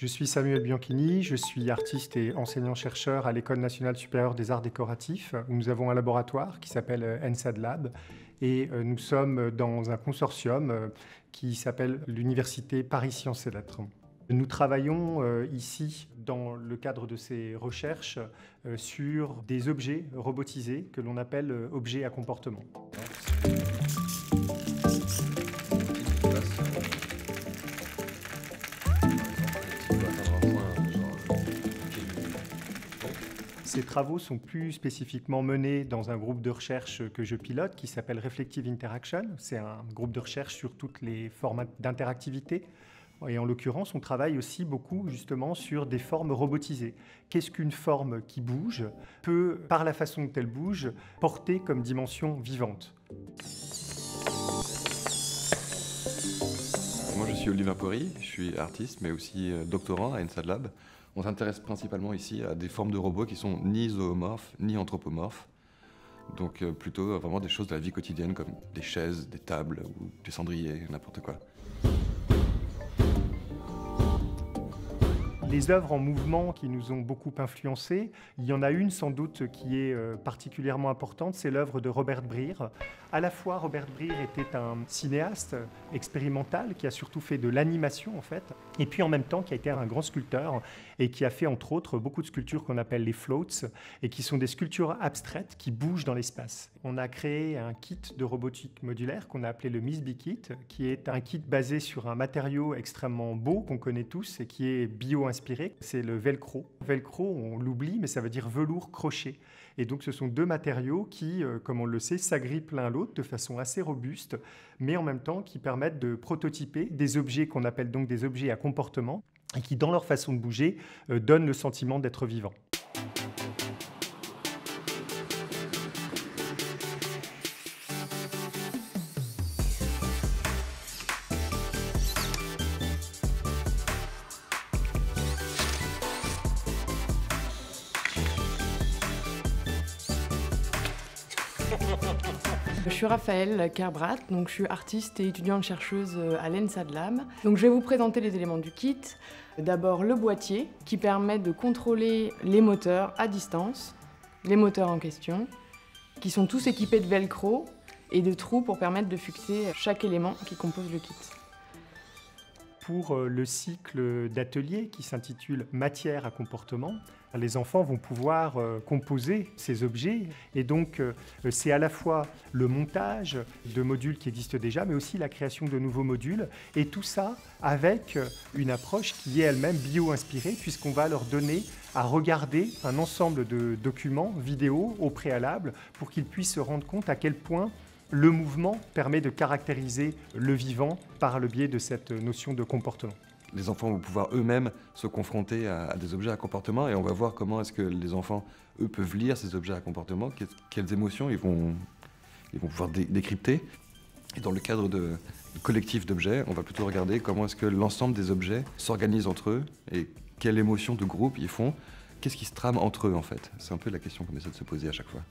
Je suis Samuel Bianchini, je suis artiste et enseignant-chercheur à l'École nationale supérieure des arts décoratifs, où nous avons un laboratoire qui s'appelle ENSAD Lab, et nous sommes dans un consortium qui s'appelle l'Université Paris Sciences et Lettres. Nous travaillons ici, dans le cadre de ces recherches, sur des objets robotisés que l'on appelle objets à comportement. Ces travaux sont plus spécifiquement menés dans un groupe de recherche que je pilote qui s'appelle Reflective Interaction. C'est un groupe de recherche sur toutes les formats d'interactivité. Et en l'occurrence, on travaille aussi beaucoup justement sur des formes robotisées. Qu'est-ce qu'une forme qui bouge peut, par la façon dont elle bouge, porter comme dimension vivante? Moi, je suis Olivier Pori, je suis artiste, mais aussi doctorant à ENSAD Lab. On s'intéresse principalement ici à des formes de robots qui sont ni zoomorphes, ni anthropomorphes. Donc plutôt vraiment des choses de la vie quotidienne, comme des chaises, des tables ou des cendriers, n'importe quoi. Les œuvres en mouvement qui nous ont beaucoup influencés, il y en a une sans doute qui est particulièrement importante, c'est l'œuvre de Robert Brier. À la fois, Robert Brier était un cinéaste expérimental qui a surtout fait de l'animation en fait, et puis en même temps qui a été un grand sculpteur et qui a fait entre autres beaucoup de sculptures qu'on appelle les floats et qui sont des sculptures abstraites qui bougent dans l'espace. On a créé un kit de robotique modulaire qu'on a appelé le MISBI Kit, qui est un kit basé sur un matériau extrêmement beau qu'on connaît tous et qui est bio-inspiré. C'est le velcro. Velcro, on l'oublie, mais ça veut dire velours crochet. Et donc ce sont deux matériaux qui, comme on le sait, s'agrippent l'un l'autre de façon assez robuste, mais en même temps qui permettent de prototyper des objets qu'on appelle donc des objets à comportement et qui, dans leur façon de bouger, donnent le sentiment d'être vivants. Je suis Raphaël Kerbrat, donc je suis artiste et étudiante-chercheuse à l'ENSAD Lab. Donc je vais vous présenter les éléments du kit. D'abord le boîtier qui permet de contrôler les moteurs à distance, les moteurs en question, qui sont tous équipés de velcro et de trous pour permettre de fixer chaque élément qui compose le kit. Pour le cycle d'atelier qui s'intitule Matière à comportement, les enfants vont pouvoir composer ces objets et donc c'est à la fois le montage de modules qui existent déjà mais aussi la création de nouveaux modules et tout ça avec une approche qui est elle-même bio-inspirée puisqu'on va leur donner à regarder un ensemble de documents vidéo au préalable pour qu'ils puissent se rendre compte à quel point le mouvement permet de caractériser le vivant par le biais de cette notion de comportement. Les enfants vont pouvoir eux-mêmes se confronter à des objets à comportement et on va voir comment est-ce que les enfants, eux, peuvent lire ces objets à comportement, quelles émotions ils vont pouvoir décrypter. Et dans le cadre de collectif d'objets, on va plutôt regarder comment est-ce que l'ensemble des objets s'organisent entre eux et quelle émotion de groupe ils font, qu'est-ce qui se trame entre eux en fait. C'est un peu la question qu'on essaie de se poser à chaque fois.